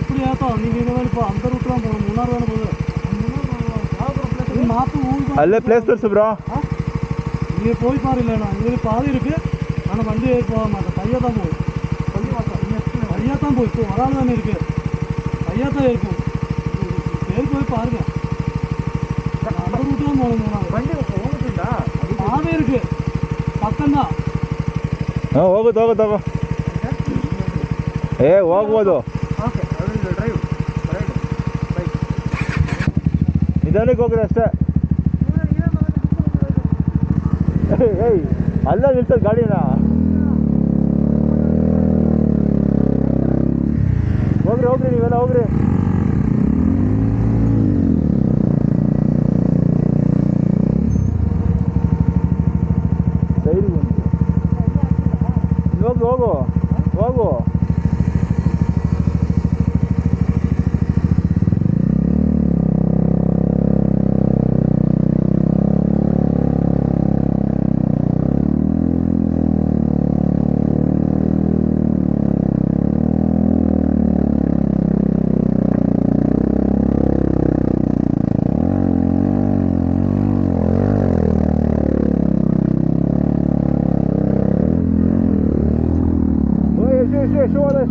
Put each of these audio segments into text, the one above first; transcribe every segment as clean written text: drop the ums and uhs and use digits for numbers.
இப்படி ஏத்தோம் நீங்க இந்த மாதிரி அந்த ரூட் தான் போகணும். மூணாறு தானே போகுது. ಅಲ್ಲೇ ಪ್ಲೇಸ್ ತೋರಿಸು ಬ್ರೋ. நீங்க போய் பாரு. இல்லைண்ணா இதில் பாதி இருக்கு. ஆனால் வண்டி போக மாட்டேன். பையா தான் போகும். பையா தான் போய் இப்போ வராது தானே இருக்கு. பையா தான் இருக்கும். பேர் போய் பாருங்க. அந்த ரூட் தான் போகணும். மூணாறு வண்டி ಹೋಗುತ್ತಾ? பாதி இருக்கு. ಪಕ್ಕಂದ ಹೋಗುದು ಹೋಗು ಏ ಹೋಗ್ಬೋದು. ನಿಧಾನಕ್ಕೆ ಹೋಗ್ರಿ ಅಷ್ಟೇ. ಏಯ್ ಅಲ್ಲ ನಿಲ್ಸೋದು ಗಾಡಿನ. ಹೋಗ್ರಿ ನೀವೆಲ್ಲ ಹೋಗ್ರಿ. ಹೋಗು.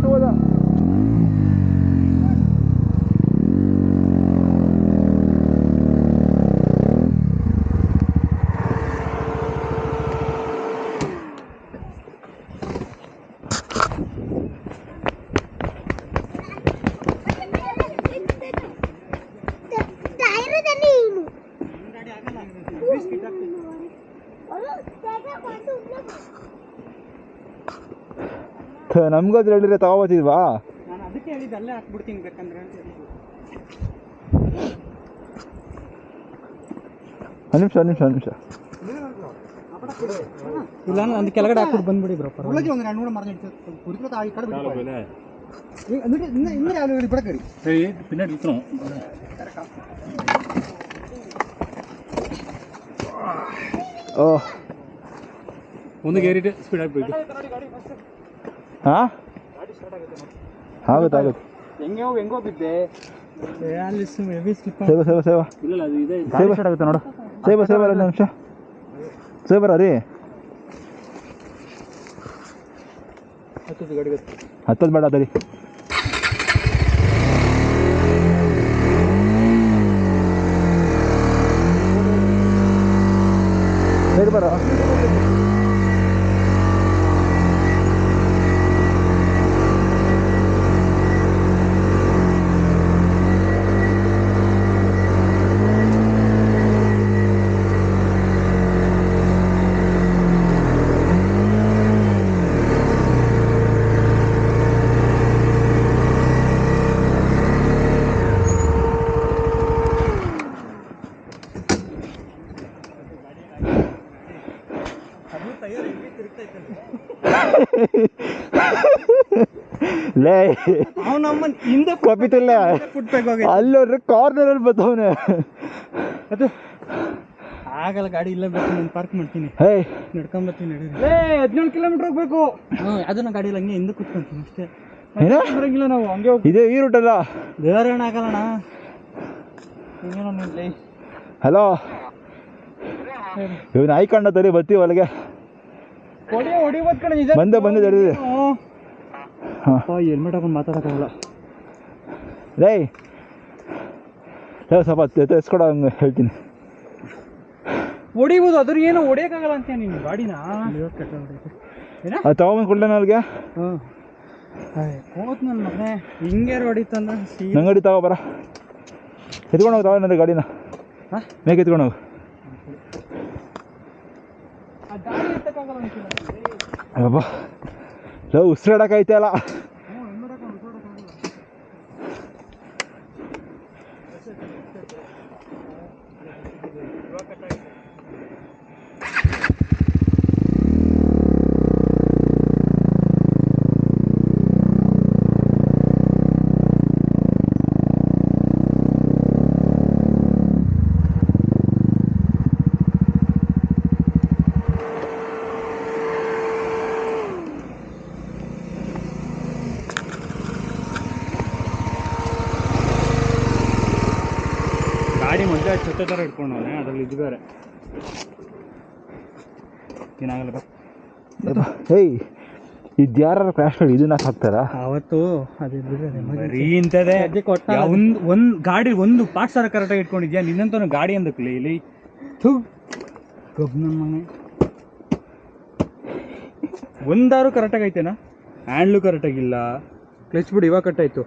ಶೋಧ ನಮ್ಗಾದ್ರೆ ಹೇಳಿದ್ರೆ ತಗೋಬೋದಿಲ್ವಾ? ನಾನು ಅದಕ್ಕೆ ಹೇಳಿದ್ದು ಅಲ್ಲೇ ಹಾಕ್ಬಿಡ್ತೀನಿ ಬೇಕಂದ್ರೆ. ನಿಮಿಷ ಇಲ್ಲ ಅಂದ್ ಕೆಳಗಡೆ ಹಾಕ್ಬಿಟ್ಟು ಬಂದ್ಬಿಡಿ ಬ್ರೋ. ಒಳಗೆ ಒಂದು 2 ಮರ ಕುರಿತ ಆ ಕಡೆ ಬಿಡ್ತಾರೆ. ಇನ್ನೂ ಯಾವ ಬಿಡಕರಿ ಸರಿ ಪಿನ್ನಡಿ ಇತ್ತು. ಒಂದು ಗೇರಿಟ್ ಸ್ಪೀಡ್ ಆಗ್ಬೇಕು. ಆಗುತ್ತೆ ಹೆಂಗೋ ಬಿದ್ದೆ. ಸೇವ ಇಲ್ಲ ಅದು ಇದೆ ಸ್ಟಾರ್ಟ್ ಆಗುತ್ತೆ ನೋಡು. ಸೇವ 2 ನಿಮಿಷ ಸೇವರ ರೀ. ಹತ್ತದು ಬೇಡ ಅದರಿ. ಸೈಡ್ ಬರ. ಹಿಂದೆ ಕಾಪಿತಿಲ್ಲ ಅಲ್ಲೋಡ್ರೆ ಕಾರ್ನರ್ ಅಲ್ಲಿ ಬತ್ತವನೆ. ಅದು ಆಗಲ್ಲ, ಗಾಡಿ ಇಲ್ಲ ಬೇಕು ನಾನು ಪಾರ್ಕ್ ಮಾಡ್ತೀನಿ, ನಡ್ಕೊಂಬರ್ತೀನಿ. 17 ಕಿಲೋಮೀಟರ್ ಹೋಗ್ಬೇಕು. ಅದನ್ನ ಗಾಡಿ ಇಲ್ಲ, ಹಂಗೆ ಹಿಂದೆ ಕುತ್ಕೊಂತೀನಿ ಅಷ್ಟೇ. ಬರಂಗಿಲ್ಲ ನಾವು ಹಂಗೆ ಇದೇ ಈ ರೂಟ್ ಅಲ್ಲ. ದೇವರಣ್ಣ ಆಗಲ್ಲಣ್ಣ. ಹಿಂಗೇನೋ ನಿಲ್ಲಿ. ಹಲೋ ಇವನು ಆಯ್ಕೊಂಡ ತರಿ ಬರ್ತೀವಿ ಒಳಗೆ. ಬಂದೆ ಜಡಿದೆ. ಹೆಲ್ಮೆಟ್ ಹಾಕೊಂಡು ಮಾತಾಡೋಕ್ಕಾಗಲ್ಲ. ರೇ ಸ್ವಲ್ಪ ಎಸ್ಕೊಡ ಹಂಗೆ ಹೇಳ್ತೀನಿ. ಹೊಡಿಬೋದು, ಅದ್ರ ಏನೋ ಹೊಡಿಯೋಕ್ಕಾಗಲ್ಲ ಅಂತ ನೀನು ಗಾಡಿನ. ಅದು ತಗೊಂಬಂದು ಕೊಡ್ಲೇನ ಅವ್ರಿಗೆ. ಹೋದ್ ನನ್ನ ಮಗನೇ ಹಿಂಗೆ ಹೊಡಿತಂದ್ರೆ ನಂಗೆ ಗಾಡಿ ತಗೋ ಬರ. ಎತ್ಕೊಂಡು ಹೋಗಿ ತಗೋ ನನ್ನ ಗಾಡಿನ. ಮೇಕೆ ಎತ್ಕೊಂಡು ಹೋಗು. ಅಬ್ಬಾ ಉಸಿರಾಡೋಕೈತೆ ಅಲ್ಲ. ಚಿರತೆ ಥರ ಇಟ್ಕೊಂಡವನೆ, ಅದ್ರಲ್ಲಿ ಇದು ಬೇರೆ ಏನಾಗಲ್ಲ ಬಾ. ಹೇಯ್ ಇದು ಯಾರು ಕ್ರ್ಯಾಶ್ ಮಾಡಿ ಇದನ್ನ ಹಾಕ್ತಾರಾ? ಅವತ್ತು ಅದು ಬರೀ ಇಂಥದ್ದೇ. ಒಂದು ಗಾಡಿ ಒಂದು ಪಾರ್ಟ್ಸ್ ಥರ ಕರೆಕ್ಟಾಗಿ ಇಟ್ಕೊಂಡಿದ್ಯಾ ನಿನ್ನಂತೂ ಗಾಡಿ ಅಂದಕ್ಕಲಿ ಇಲ್ಲಿ ನನ್ನ ಮನೆ ಒಂದಾರು ಕರೆಕ್ಟಾಗಿ ಐತೆನಾ? ಹ್ಯಾಂಡ್ಲು ಕರೆಕ್ಟಾಗಿಲ್ಲ, ಕ್ಲಚ್ ಬಿಡು ಇವಾಗ ಕಟ್ಟಾಯಿತು.